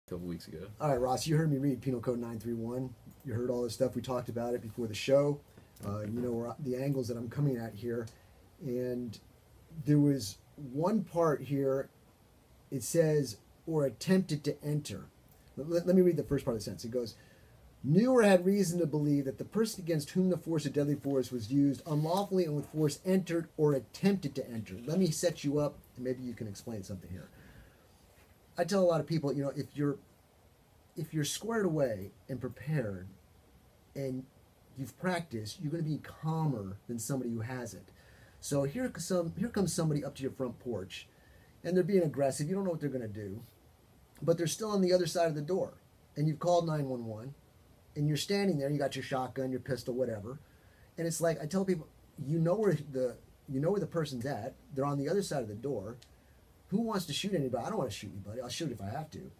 a couple weeks ago. All right, Ross, you heard me read Penal Code 931. You heard all this stuff. We talked about it before the show. You know the angles that I'm coming at here. And there was one part here, it says, or attempted to enter. Let me read the first part of the sentence. It goes, knew or had reason to believe that the person against whom the force of deadly force was used unlawfully and with force entered or attempted to enter. Let me set you up, and maybe you can explain something here. I tell a lot of people, if you're squared away and prepared and you've practiced, you're going to be calmer than somebody who hasn't. So here comes somebody up to your front porch, and they're being aggressive. You don't know what they're going to do, but they're still on the other side of the door, and you've called 911, and you're standing there. You got your shotgun, your pistol, whatever, and it's like I tell people, you know where the person's at. They're on the other side of the door. Who wants to shoot anybody? I don't want to shoot anybody. I'll shoot if I have to.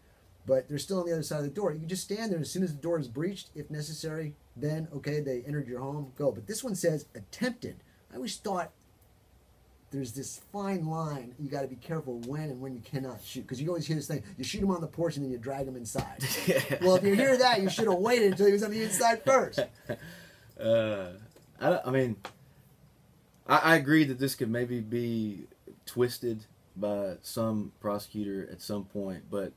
But they're still on the other side of the door. You can just stand there, and as soon as the door is breached, if necessary, then, okay, they entered your home, go. But this one says attempted. I always thought there's this fine line. You got to be careful when and when you cannot shoot. Because you always hear this thing, you shoot him on the porch and then you drag him inside. Well, if you hear that, you should have waited until he was on the inside first. I agree that this could maybe be twisted by some prosecutor at some point, but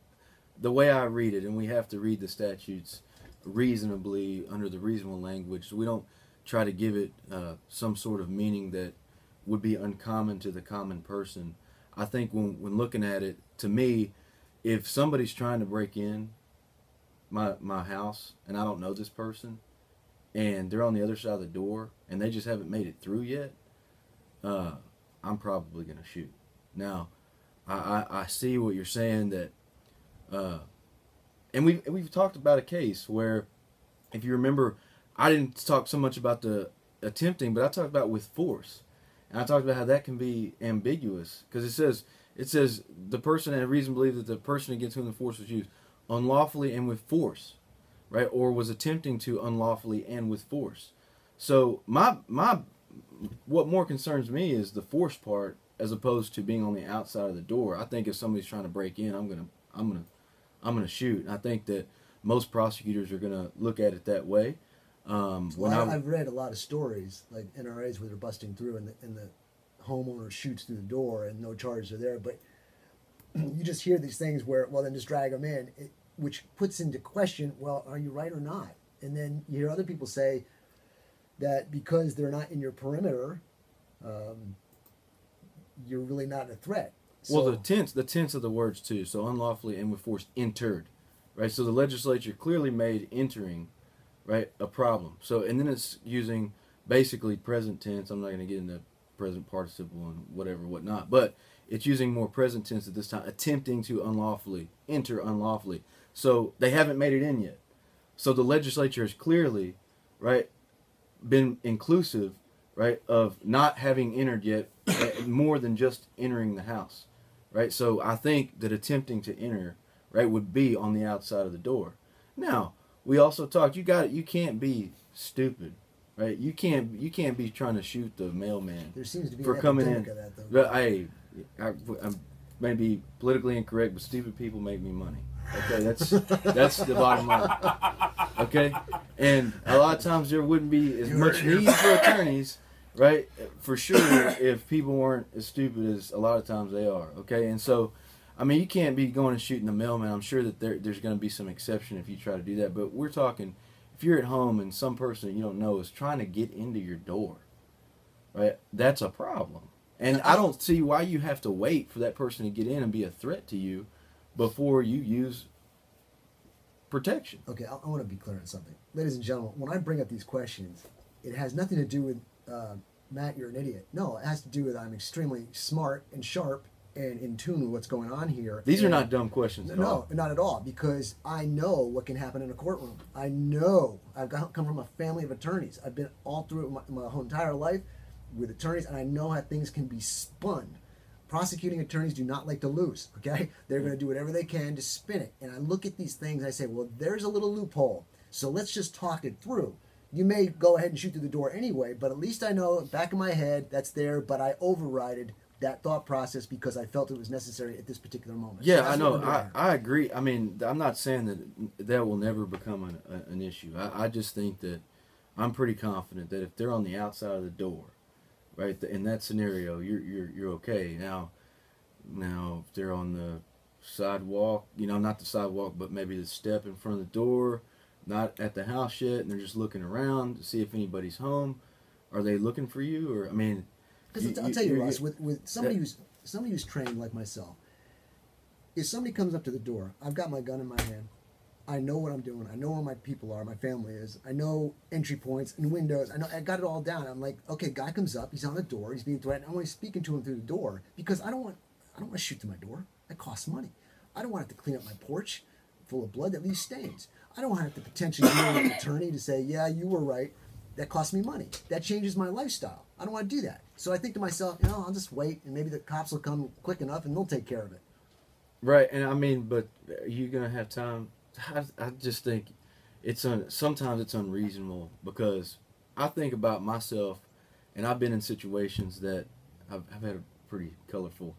the way I read it, and we have to read the statutes reasonably under the reasonable language, so we don't try to give it some sort of meaning that would be uncommon to the common person. I think when looking at it, to me, if somebody's trying to break in my house and I don't know this person and they're on the other side of the door and they just haven't made it through yet, I'm probably going to shoot. Now, I see what you're saying that, and we've talked about a case where, if you remember, I didn't talk so much about the attempting, but I talked about with force, and I talked about how that can be ambiguous because it says the person had reason to believe that the person against whom the force was used unlawfully and with force, right, or was attempting to unlawfully and with force. So my what more concerns me is the force part as opposed to being on the outside of the door. I think if somebody's trying to break in, I'm gonna shoot. And I think that most prosecutors are gonna look at it that way. I've read a lot of stories like NRAs where they're busting through and the homeowner shoots through the door and no charges are there. But you just hear these things where, well, then just drag them in, which puts into question, well, are you right or not? And then you hear other people say that because they're not in your perimeter, you're really not a threat. So, well, the tense of the words too. So unlawfully and with force entered, right? So the legislature clearly made entering, right, a problem. So and then it's using basically present tense. I'm not going to get into present participle and whatnot, but it's using more present tense at this time, attempting to unlawfully enter unlawfully. So they haven't made it in yet. So the legislature has clearly, right, been inclusive, right, of not having entered yet, more than just entering the house, right? So I think that attempting to enter, right, would be on the outside of the door. Now, we also talked, you can't be stupid, right? You can't be trying to shoot the mailman. There seems to be for an coming in. epidemic of that, though. I may be politically incorrect, but stupid people make me money. Okay, that's the bottom line. Okay, and a lot of times there wouldn't be as much need for attorneys, right? For sure, if people weren't as stupid as a lot of times they are. Okay, and so, I mean, you can't be going and shooting the mailman. I'm sure that there's going to be some exception if you try to do that. But we're talking, if you're at home and some person that you don't know is trying to get into your door, right? That's a problem. And I don't see why you have to wait for that person to get in and be a threat to you before you use protection. Okay, I want to be clear on something. Ladies and gentlemen, when I bring up these questions, it has nothing to do with, Matt, you're an idiot. No, it has to do with I'm extremely smart and sharp and in tune with what's going on here. These are not dumb questions at all. No, not at all, because I know what can happen in a courtroom. I know. I've come from a family of attorneys. I've been all through it my whole entire life with attorneys, and I know how things can be spun. Prosecuting attorneys do not like to lose, okay? They're going to do whatever they can to spin it. And I look at these things, and I say, well, there's a little loophole, so let's just talk it through. You may go ahead and shoot through the door anyway, but at least I know back in my head that's there, but I overrided that thought process because I felt it was necessary at this particular moment. Yeah, So I that's know. what I'm doing here. I agree. I mean, I'm not saying that will never become an issue. I just think that I'm pretty confident that if they're on the outside of the door, right, in that scenario, you're okay. Now if they're on the sidewalk, not the sidewalk, but maybe the step in front of the door, not at the house yet, and they're just looking around to see if anybody's home. Are they looking for you, or I mean? Because I'll tell you, Russ, with somebody who's trained like myself, if somebody comes up to the door, I've got my gun in my hand. I know what I'm doing. I know where my people are, my family is. I know entry points and windows. I got it all down. I'm like, okay, guy comes up, he's on the door, he's being threatened. I'm only speaking to him through the door because I don't want to shoot through my door. That costs money. I don't want to have to clean up my porch full of blood that leaves stains. I don't want to have to potentially go to an attorney to say, yeah, you were right. That costs me money. That changes my lifestyle. I don't want to do that. So I think to myself, I'll just wait and maybe the cops will come quick enough and they'll take care of it. Right, and I mean, but are you gonna have time? I just think sometimes it's unreasonable because I think about myself, and I've been in situations that I've had a pretty colorful,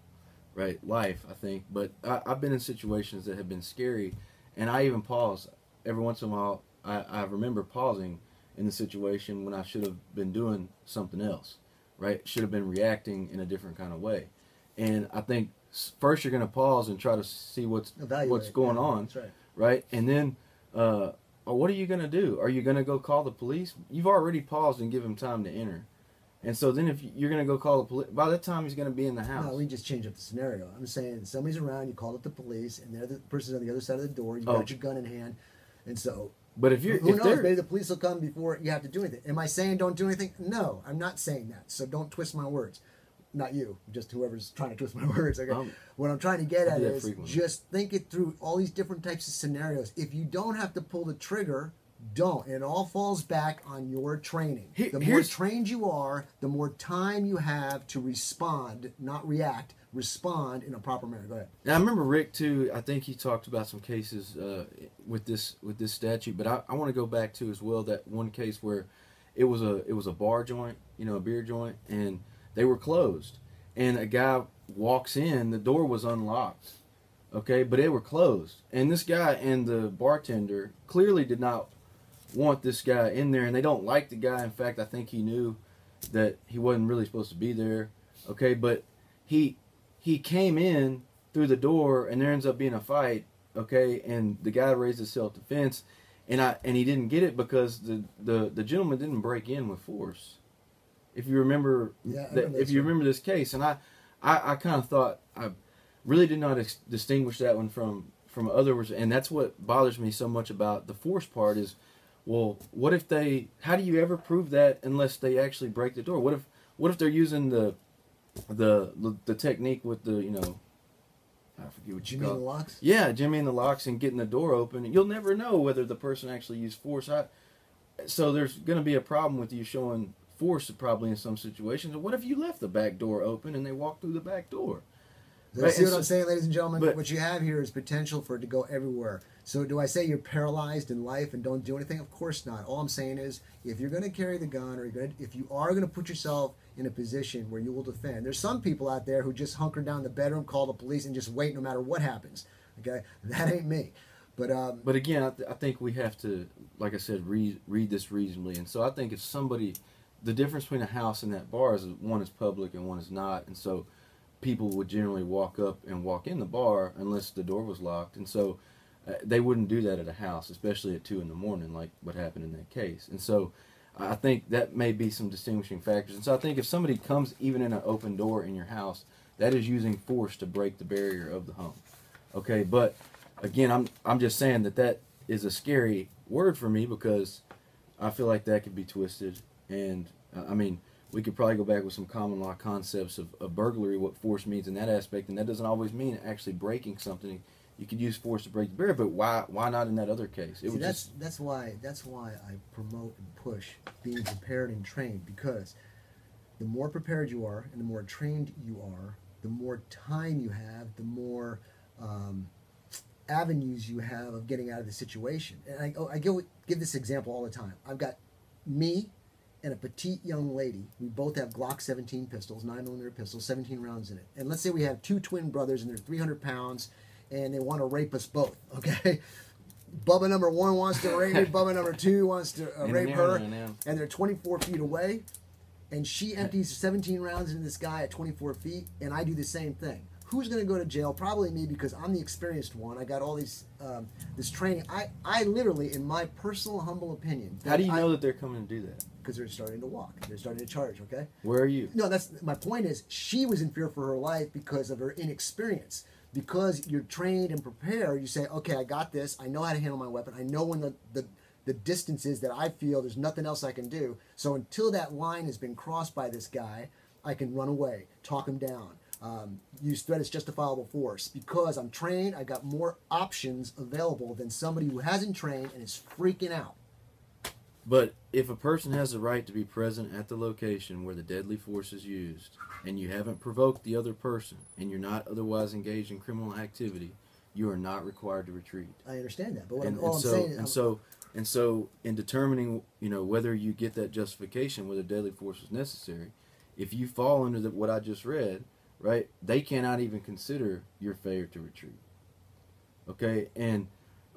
right, life, I think, but I've been in situations that have been scary, and I even pause every once in a while. I remember pausing in the situation when I should have been doing something else, right? Should have been reacting in a different kind of way, and I think first you're going to pause and try to see what's going on, That's right. right? And then, what are you going to do? Are you going to go call the police? You've already paused and give him time to enter, and so then if you're going to go call the police, by that time he's going to be in the house. No, we just change up the scenario. I'm saying somebody's around, you call up the police, and they're the person's on the other side of the door. You got your gun in hand, and so. But who knows? Maybe the police will come before you have to do anything. Am I saying don't do anything? No, I'm not saying that. So don't twist my words. Not you, just whoever's trying to twist my words. Okay. What I'm trying to get at is just think it through all these different types of scenarios. If you don't have to pull the trigger, don't. And it all falls back on your training. The more trained you are, the more time you have to respond, not react. Respond in a proper manner. Go ahead. Now, I remember Rick too. I think he talked about some cases with this statute, but I want to go back to as well that one case where it was a bar joint, a beer joint, and they were closed, and a guy walks in. The door was unlocked, okay, but they were closed, and this guy and the bartender clearly did not want this guy in there, and they don't like the guy. In fact, I think he knew that he wasn't really supposed to be there, okay, but he came in through the door, and there ends up being a fight, okay, and the guy raises self-defense, and he didn't get it because the gentleman didn't break in with force. If you remember, remember this case, and I kind of thought I really did not distinguish that one from others, and that's what bothers me so much about the force part is, well, what if how do you ever prove that unless they actually break the door? What if they're using the technique with the, I forget what you call it. Jimmy and the locks? Yeah, Jimmy and the locks and getting the door open. You'll never know whether the person actually used force. So there's going to be a problem with you showing force probably in some situations. What if you left the back door open and they walked through the back door? Right? See what I'm saying, ladies and gentlemen? What you have here is potential for it to go everywhere. So do I say you're paralyzed in life and don't do anything? Of course not. All I'm saying is if you're going to carry the gun or if you are going to put yourself in a position where you will defend, there's some people out there who just hunker down in the bedroom, call the police, and just wait no matter what happens. Okay? That ain't me. But again, I think we have to, like I said, read this reasonably. And so I think if somebody, the difference between a house and that bar is one is public and one is not. And so people would generally walk up and walk in the bar unless the door was locked. And so they wouldn't do that at a house, especially at 2 a.m, like what happened in that case. And so I think that may be some distinguishing factors. And so I think if somebody comes even in an open door in your house, that is using force to break the barrier of the home. Okay, but again, I'm just saying that is a scary word for me because I feel like that could be twisted. And I mean, we could probably go back with some common law concepts of burglary, what force means in that aspect, and that doesn't always mean actually breaking something. You could use force to break the barrier, but why not in that other case? That's why I promote and push being prepared and trained, because the more prepared you are and the more trained you are, the more time you have, the more avenues you have of getting out of the situation. And I give this example all the time. I've got me and a petite young lady. We both have Glock 17 pistols, 9mm pistols, 17 rounds in it. And let's say we have two twin brothers and they're 300 pounds and they want to rape us both, okay? Bubba number 1 wants to rape me, Bubba number 2 wants to rape her, and they're 24 feet away, and she empties 17 rounds into this guy at 24 feet, and I do the same thing. Who's going to go to jail? Probably me, because I'm the experienced one. I got all these this training. I literally, in my personal humble opinion, how do you know that they're coming to do that? Because they're starting to walk. They're starting to charge. Okay. Where are you? No, that's my point. Is she was in fear for her life because of her inexperience. Because you're trained and prepared, you say, okay, I got this. I know how to handle my weapon. I know when the distance is that I feel there's nothing else I can do. So until that line has been crossed by this guy, I can run away, talk him down, use threat as justifiable force. Because I'm trained, I got more options available than somebody who hasn't trained and is freaking out. But if a person has the right to be present at the location where the deadly force is used, and you haven't provoked the other person, and you're not otherwise engaged in criminal activity, you are not required to retreat. I understand that, but all I'm saying is... So in determining, whether you get that justification, whether deadly force is necessary, if you fall under what I just read, right, they cannot even consider your failure to retreat. Okay, and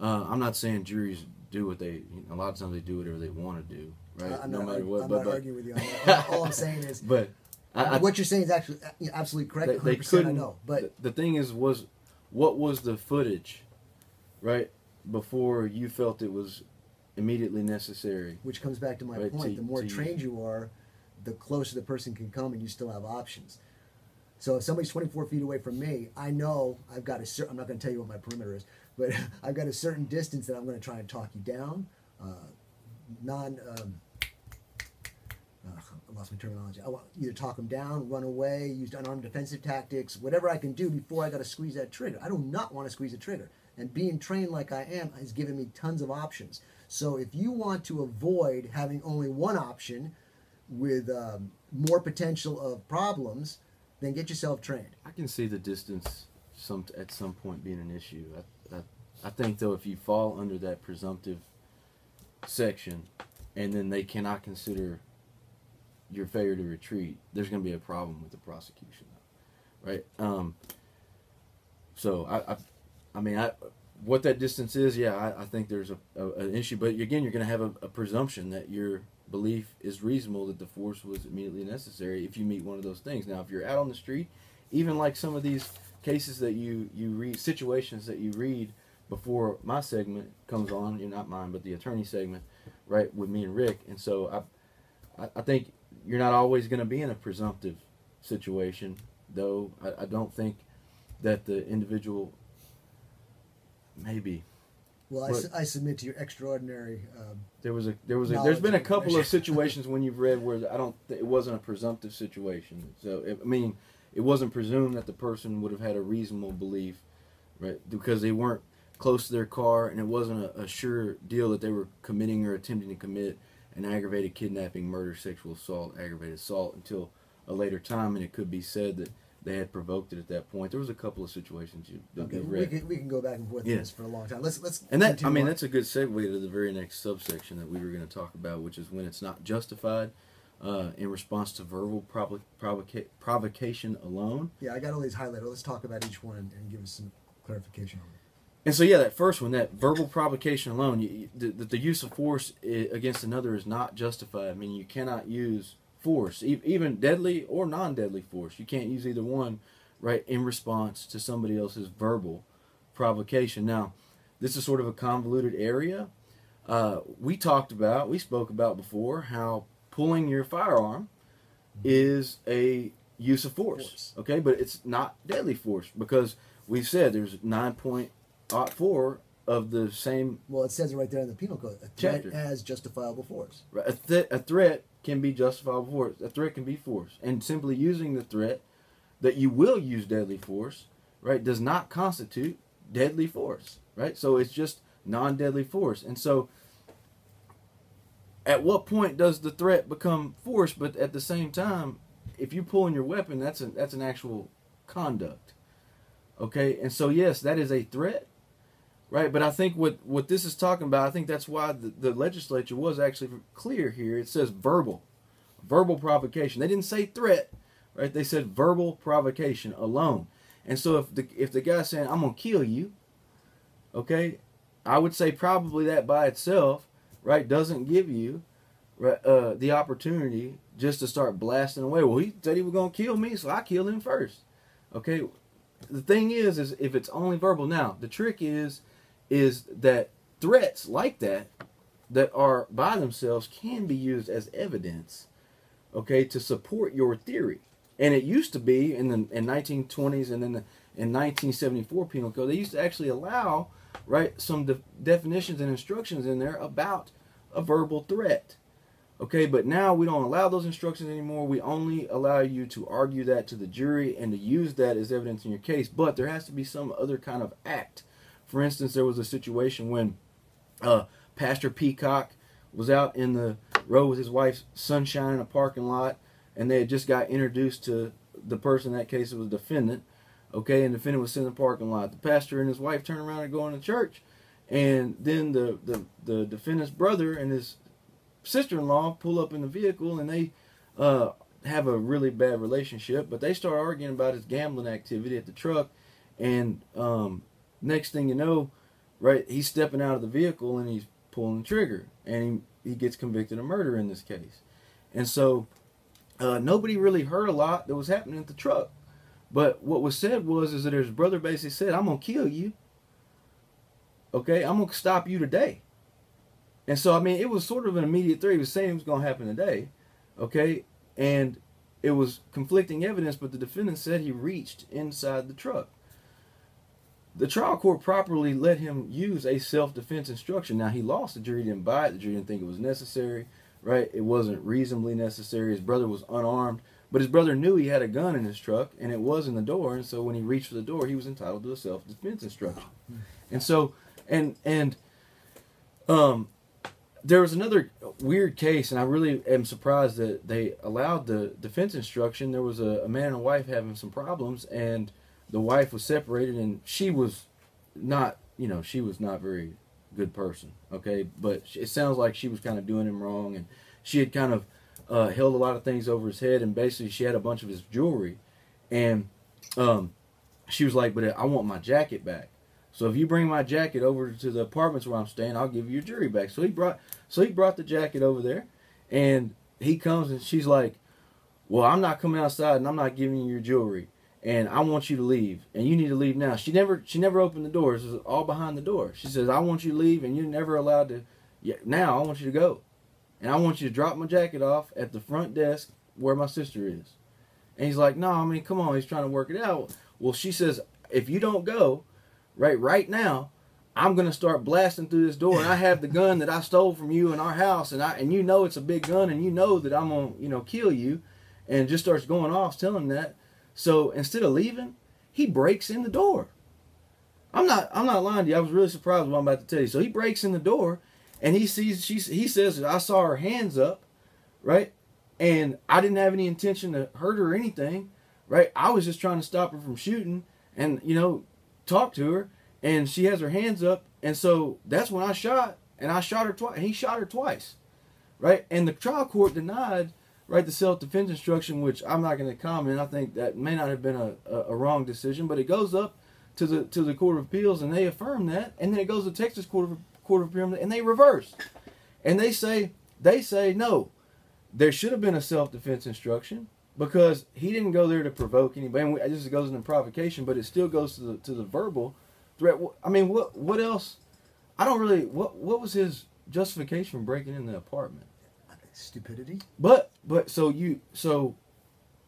I'm not saying juries do what they, a lot of times they do whatever they want to do, right? I'm no not, matter what. I'm not arguing with you on that. All I'm saying is, but what you're saying is actually absolutely correct. They 100%, couldn't. I know, but the thing is, what was the footage, right, before you felt it was immediately necessary? Which comes back to my right, point. The more trained you are, the closer the person can come, and you still have options. So if somebody's 24 feet away from me, I know I've got a I'm not going to tell you what my perimeter is, but I've got a certain distance that I'm going to try and talk you down. I lost my terminology. I want either talk them down, run away, use unarmed defensive tactics, whatever I can do before I got to squeeze that trigger. I do not want to squeeze the trigger. And being trained like I am has given me tons of options. So if you want to avoid having only one option with more potential of problems, then get yourself trained. I can see the distance at some point being an issue. I think, though, if you fall under that presumptive section and then they cannot consider your failure to retreat, there's going to be a problem with the prosecution, right? So, what that distance is, I think there's an issue. But, again, you're going to have a presumption that your belief is reasonable that the force was immediately necessary if you meet one of those things. Now, if you're out on the street, even like some of these cases that you read, situations that you read before my segment comes on, not mine, but the attorney segment, right, with me and Rick. And so I think you're not always going to be in a presumptive situation, though I don't think that the individual maybe. Well, I submit to your extraordinary. There's been a couple of situations when you've read where it wasn't a presumptive situation. So it wasn't presumed that the person would have had a reasonable belief, right? Because they weren't close to their car, and it wasn't a sure deal that they were committing or attempting to commit an aggravated kidnapping, murder, sexual assault, aggravated assault until a later time, and it could be said that they had provoked it at that point. There was a couple of situations you've read. We can go back and forth on this for a long time. Let's and that's a good segue to the very next subsection that we were going to talk about, which is when it's not justified in response to verbal provocation alone. Yeah, I got all these highlighted. Let's talk about each one and give us some clarification on it. And so, that first one, that verbal provocation alone, the use of force against another is not justified. You cannot use force, even deadly or non-deadly force. You can't use either one, right, in response to somebody else's verbal provocation. Now, this is sort of a convoluted area. We spoke about before how pulling your firearm is a use of force. Okay, but it's not deadly force because we've said there's 9.04 of the same. Well, it says it right there in the penal code. A threat as justifiable force. Right, a threat can be justifiable force. A threat can be force, and simply using the threat that you will use deadly force, right, does not constitute deadly force, right? So it's just non-deadly force, and so at what point does the threat become force? But at the same time, if you're pulling your weapon, that's an actual conduct, okay? And so yes, that is a threat. Right, but I think what this is talking about, I think that's why the legislature was actually clear here. It says verbal verbal provocation. They didn't say threat, right? They said verbal provocation alone. And so if the guy's saying, I'm going to kill you, okay, I would say probably that by itself, right, doesn't give you the opportunity just to start blasting away. Well, he said he was going to kill me, so I killed him first. Okay, the thing is if it's only verbal. Now, the trick is that threats like that are by themselves can be used as evidence, okay, to support your theory. And it used to be in 1920s and then in 1974 Penal Code, they used to actually allow, right, some definitions and instructions in there about a verbal threat. Okay, but now we don't allow those instructions anymore. We only allow you to argue that to the jury and to use that as evidence in your case. But there has to be some other kind of act. For instance, there was a situation when Pastor Peacock was out in the road with his wife's sunshine in a parking lot, and they had just got introduced to the person in that case. It was the defendant. Okay, and the defendant was sitting in the parking lot. The pastor and his wife turn around and go into church, and then the defendant's brother and his sister-in-law pull up in the vehicle, and they have a really bad relationship, but they start arguing about his gambling activity at the truck, and next thing you know, right, he's stepping out of the vehicle and he's pulling the trigger, and he gets convicted of murder in this case. And so nobody really heard a lot that was happening at the truck, but what was said is that his brother basically said, I'm going to kill you, okay, I'm going to stop you today. And so, I mean, it was sort of an immediate threat. He was saying it was going to happen today, okay? And it was conflicting evidence, but the defendant said he reached inside the truck. The trial court properly let him use a self-defense instruction. Now, he lost. The jury didn't buy it. The jury didn't think it was necessary, right? It wasn't reasonably necessary. His brother was unarmed, but his brother knew he had a gun in his truck, and it was in the door, and so when he reached for the door, he was entitled to a self-defense instruction. And so, there was another weird case, and I really am surprised that they allowed the defense instruction. There was a man and a wife having some problems, and the wife was separated, and she was not, she was not a very good person, okay? But it sounds like she was kind of doing him wrong, and she had kind of held a lot of things over his head, and basically she had a bunch of his jewelry, and she was like, but I want my jacket back. So if you bring my jacket over to the apartments where I'm staying, I'll give you your jewelry back. So he brought the jacket over there, and he comes and she's like, well, I'm not coming outside and I'm not giving you your jewelry, and I want you to leave, and you need to leave now. She never opened the door. It was all behind the door. She says, I want you to leave, and you're never allowed to. Yeah, now I want you to go, and I want you to drop my jacket off at the front desk where my sister is. And he's like, no, I mean, come on. He's trying to work it out. Well, she says, if you don't go, right now, I'm going to start blasting through this door, and I have the gun that I stole from you in our house, and you know it's a big gun, and you know that I'm going to kill you, and just starts going off telling that. So instead of leaving, he breaks in the door. I'm not lying to you. I was really surprised with what I'm about to tell you. So he breaks in the door, and he says, I saw her hands up, right? And I didn't have any intention to hurt her or anything, right? I was just trying to stop her from shooting and, talk to her, and she has her hands up, and so that's when I shot, and I shot her twice, and he shot her twice, right? And the trial court denied, right, the self-defense instruction, which I'm not going to comment. I think that may not have been a wrong decision, but it goes up to the Court of Appeals, and they affirm that, and then it goes to the Texas Court of Appeals, and they reverse, and they say no, there should have been a self-defense instruction, because he didn't go there to provoke anybody. And this goes into provocation, but it still goes to the verbal threat. I mean, what else? I don't really. What was his justification for breaking in the apartment? Stupidity. But so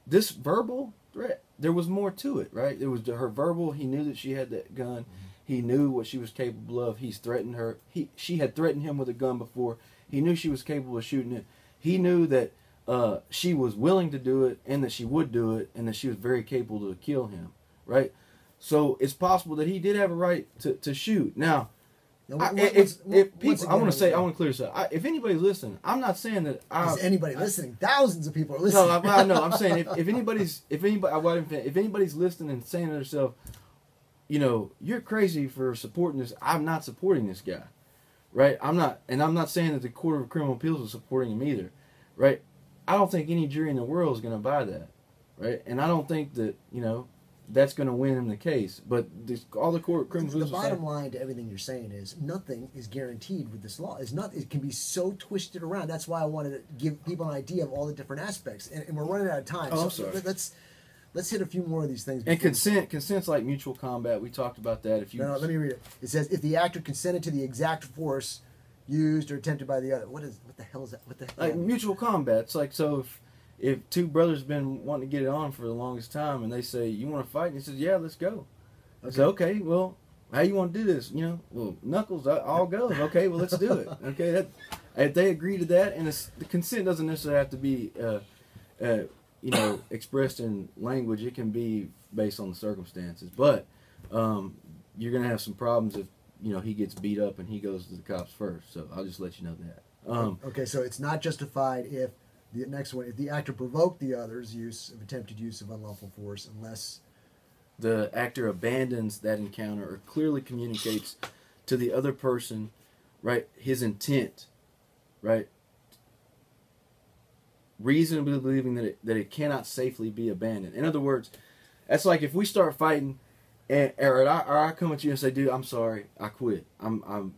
this verbal threat, there was more to it, right? There was her verbal. He knew that she had that gun. Mm-hmm. He knew what she was capable of. He's threatened her. She had threatened him with a gun before. He knew she was capable of shooting it. He knew that she was willing to do it, and that she would do it, and that she was very capable to kill him, right? So it's possible that he did have a right to shoot. Now, I want to clear this up. If anybody's listening, I'm not saying that. Is anybody listening? Thousands of people are listening. No, I know. I'm saying if anybody's listening and saying to themselves, you're crazy for supporting this. I'm not supporting this guy, right? I'm not saying that the Court of Criminal Appeals is supporting him either, right? I don't think any jury in the world is going to buy that, right? And I don't think that that's going to win in the case. But all the court criminals. The bottom line to everything you're saying is nothing is guaranteed with this law. It can be so twisted around. That's why I wanted to give people an idea of all the different aspects. And we're running out of time. Oh, so I'm sorry. Let's hit a few more of these things. And consent's like mutual combat. We talked about that. If you no, let me read it. It says if the actor consented to the exact force used or attempted by the other. What the hell is that? What the hell? Like mutual combat. It's like, so if two brothers been wanting to get it on for the longest time, and they say, you want to fight? And he says, yeah, let's go. I say, okay, well, how you want to do this? Well, Knuckles, I'll go. Okay, well, let's do it. Okay, if they agree to that, and the consent doesn't necessarily have to be, expressed in language. It can be based on the circumstances. But you're gonna have some problems if he gets beat up and he goes to the cops first. So I'll just let you know that. Okay, so it's not justified if the next one, if the actor provoked the other's attempted use of unlawful force, unless the actor abandons that encounter or clearly communicates to the other person, right, his intent, right, reasonably believing that it cannot safely be abandoned. In other words, that's like if we start fighting, or I come at you and say, dude, I'm sorry, I quit. I'm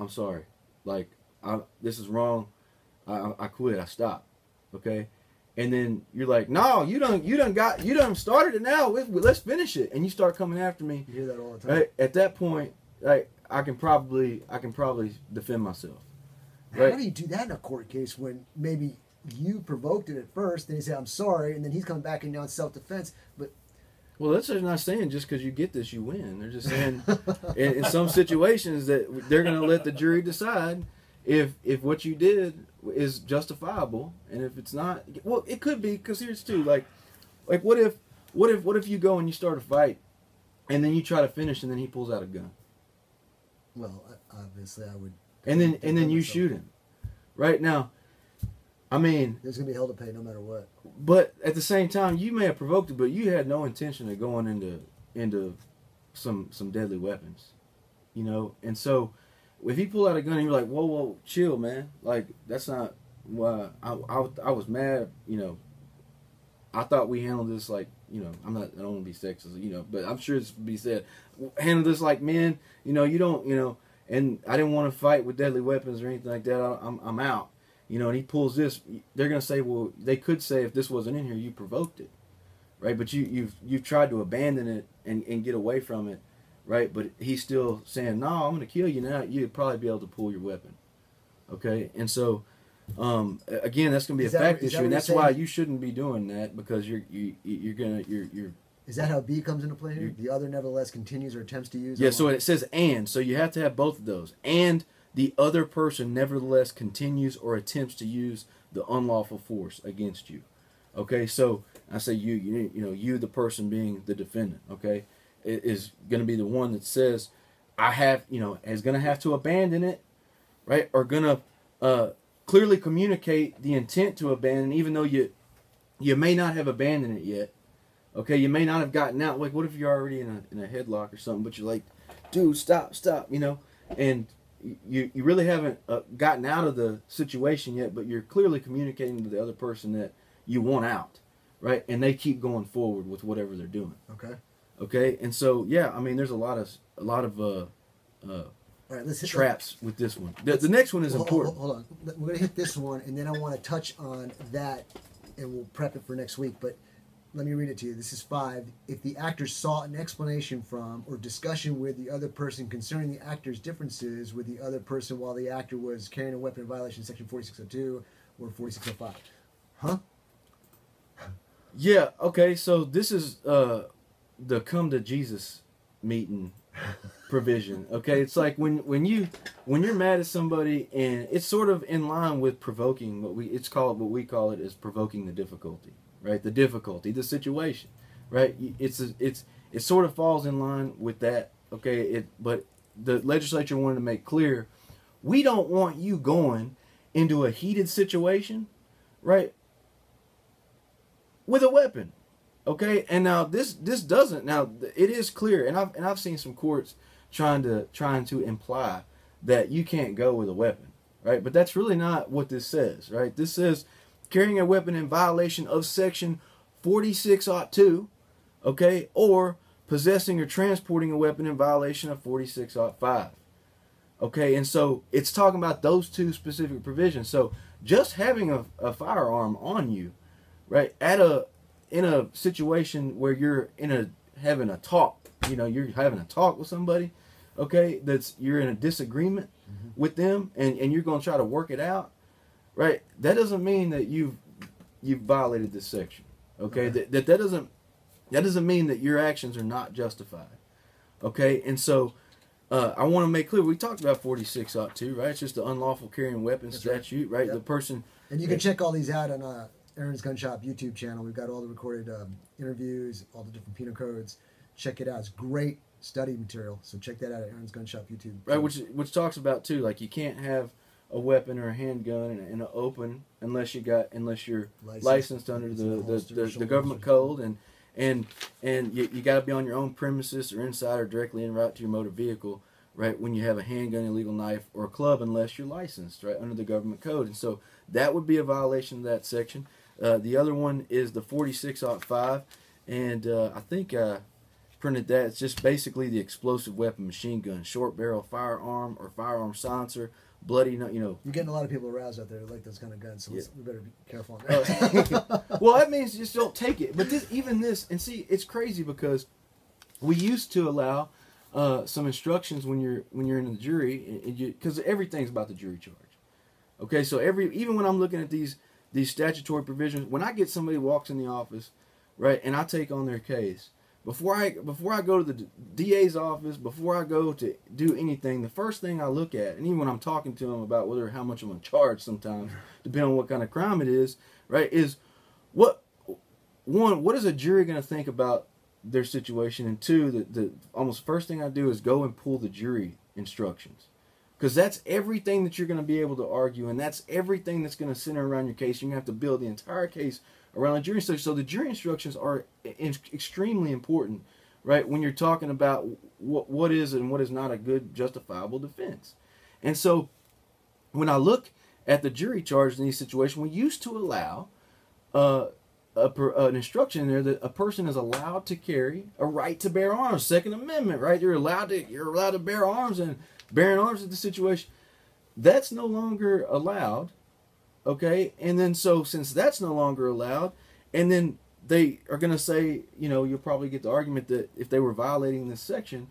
sorry. Like, this is wrong. I quit. I stopped. Okay, and then you're like, no, you done started it now. Let's finish it, and you start coming after me. You hear that all the time. Right? At that point, like, I can probably defend myself. Right? How do you do that in a court case when maybe you provoked it at first, then you say I'm sorry, and then he's coming back and now it's self-defense, but. Well, that's not saying just because you get this, you win. They're just saying in some situations that they're going to let the jury decide if what you did is justifiable, and if it's not, well, it could be, because here's too, like what if you go and you start a fight, and then you try to finish, and then he pulls out a gun. Well, obviously I would. And then you shoot him, right now. I mean, there's gonna be hell to pay no matter what. But at the same time, you may have provoked it, but you had no intention of going into some deadly weapons, And so, if he pulled out a gun, and you're like, whoa, chill, man. Like, that's not why I was mad. I thought we handled this like, I don't want to be sexist, but I'm sure this would be said. Handle this like men. You don't, and I didn't want to fight with deadly weapons or anything like that. I'm out. And he pulls this, they're going to say, well, they could say if this wasn't in here, you provoked it, right? But you've tried to abandon it and get away from it, right? But he's still saying, no, I'm going to kill you now. You'd probably be able to pull your weapon, okay? And so, again, that's going to be a fact issue, and that's why you shouldn't be doing that, because you're. Is that how B comes into play here? The other nevertheless continues or attempts to use. Yeah, so it says and, so you have to have both of those, and the other person nevertheless continues or attempts to use the unlawful force against you. Okay, so I say you, the person being the defendant, okay, is going to be the one that says, is going to have to abandon it, right, or going to clearly communicate the intent to abandon, even though you may not have abandoned it yet. Okay, you may not have gotten out. Like, what if you're already in a headlock or something, but you're like, dude, stop, and you really haven't gotten out of the situation yet, but you're clearly communicating to the other person that you want out, right? And they keep going forward with whatever they're doing. Okay, and so yeah, I mean, there's a lot of all right, let's hit traps with this one. The next one is important. Hold on, we're gonna hit this one, and then I want to touch on that, and we'll prep it for next week. But let me read it to you. This is 5. If the actor sought an explanation from or discussion with the other person concerning the actor's differences with the other person while the actor was carrying a weapon in violation of Section 4602 or 4605. Huh? Yeah, okay, so this is the come to Jesus meeting provision. Okay, it's like when you're mad at somebody, and it's sort of in line with provoking what we call it is provoking the difficulty. Right, the difficulty, the situation, right? It sort of falls in line with that. Okay, but the legislature wanted to make clear, we don't want you going into a heated situation, right, with a weapon. Okay, and now this doesn't. Now it is clear, and I've seen some courts trying to imply that you can't go with a weapon, right? But that's really not what this says, right? This says carrying a weapon in violation of section 46.2, okay, or possessing or transporting a weapon in violation of 46.5. Okay, and so it's talking about those two specific provisions. So just having a firearm on you, right, in a situation where you're having a talk, you're having a talk with somebody, okay, you're in a disagreement with them, and you're going to try to work it out, right? That doesn't mean that you've violated this section, okay? That doesn't mean that your actions are not justified, okay? And so I want to make clear, we talked about 46.2, right? It's just the unlawful carrying weapons statute, right? Yep. The person, and you can check all these out on Aaron's Gun Shop YouTube channel. We've got all the recorded interviews, all the different penal codes. Check it out. It's great study material. So check that out at Aaron's Gun Shop YouTube channel. Right, which talks about too, like you can't have a weapon or a handgun in an open unless you're licensed under the government code, and you got to be on your own premises or inside or directly en route to your motor vehicle, right, when you have a handgun, illegal knife, or a club, unless you're licensed, right, under the government code. And so that would be a violation of that section. The other one is the 46.5, and I think I printed that. It's just basically the explosive weapon, machine gun, short barrel firearm or firearm silencer, bloody, You're getting a lot of people aroused out there who like those kind of guns, so we better be careful on that. Well, that means just don't take it. But and see, it's crazy because we used to allow some instructions when you're in the jury, because everything's about the jury charge. Okay, so even when I'm looking at these statutory provisions, when I get somebody who walks in the office, right, and I take on their case, before I go to the DA's office, before I go to do anything, the first thing I look at, and even when I'm talking to them about how much I'm going to charge sometimes, depending on what kind of crime it is, right, is what is a jury going to think about their situation, and two, the almost first thing I do is go and pull the jury instructions. Because that's everything that you're going to be able to argue, and that's everything that's going to center around your case. You're going to have to build the entire case around the jury instructions. So the jury instructions are extremely important, right, when you're talking about what is and what is not a good justifiable defense. And so when I look at the jury charge in these situations, we used to allow an instruction in there that a person is allowed to carry a right to bear arms, Second Amendment, right? You're allowed to bear arms, and bearing arms in the situation, that's no longer allowed. Okay, and then so since that's no longer allowed, and then they are going to say, you'll probably get the argument that if they were violating this section,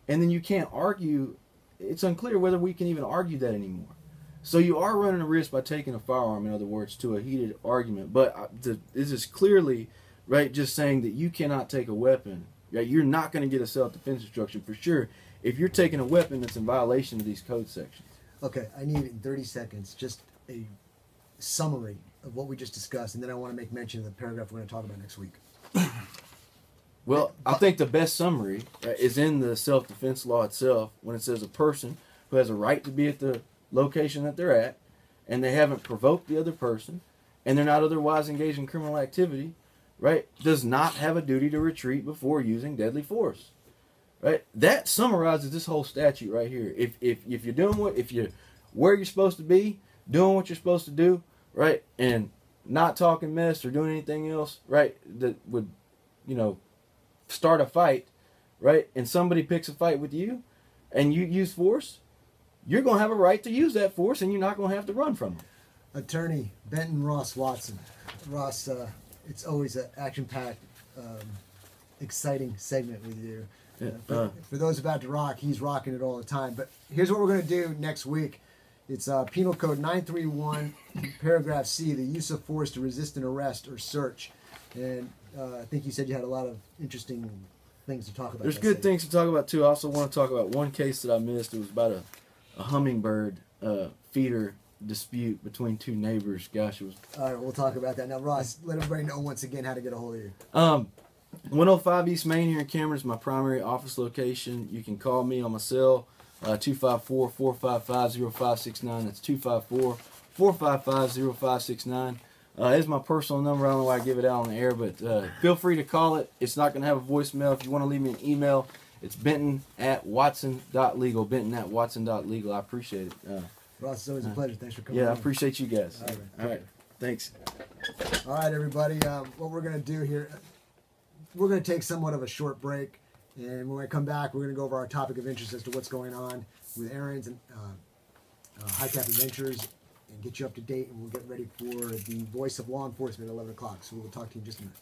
and then you can't argue, it's unclear whether we can even argue that anymore. So you are running a risk by taking a firearm, in other words, to a heated argument. But this is clearly, right, just saying that you cannot take a weapon. Right? You're not going to get a self-defense instruction for sure if you're taking a weapon that's in violation of these code sections. Okay, I need in 30 seconds just a summary of what we just discussed, and then I want to make mention of the paragraph we're going to talk about next week. Well, I think the best summary is in the self-defense law itself, when it says a person who has a right to be at the location that they're at, and they haven't provoked the other person, and they're not otherwise engaged in criminal activity, right, does not have a duty to retreat before using deadly force. Right? That summarizes this whole statute right here. If you're doing where you're supposed to be, doing what you're supposed to do, right, and not talking mess or doing anything else, right, that would, start a fight, right, and somebody picks a fight with you, and you use force, you're going to have a right to use that force, and you're not going to have to run from it. Attorney Benton Ross Watson. Ross, it's always an action-packed, exciting segment with you. For those about to rock, he's rocking it all the time. But here's what we're going to do next week. It's Penal Code 931, paragraph C, the use of force to resist an arrest or search. And I think you said you had a lot of interesting things to talk about. There's good things to talk about, too. I also want to talk about one case that I missed. It was about a hummingbird feeder dispute between two neighbors. Gosh, it was... All right, we'll talk about that. Now, Ross, let everybody know once again how to get a hold of you. 105 East Main here in Cameron is my primary office location. You can call me on my cell, 254-455-0569. That's 254-455-0569. It's my personal number. I don't know why I give it out on the air, but feel free to call it. It's not going to have a voicemail. If you want to leave me an email, it's benton@watson.legal. Benton@watson.legal. I appreciate it. Ross, it's always a pleasure. Thanks for coming. Yeah, I appreciate you guys. All right. All right. Thanks. All right, everybody. What we're going to do here, we're going to take somewhat of a short break. And when we come back, we're going to go over our topic of interest as to what's going on with Aaron's and High Cap Adventures and get you up to date. And we'll get ready for the Voice of Law Enforcement at 11 o'clock. So we'll talk to you in just a minute.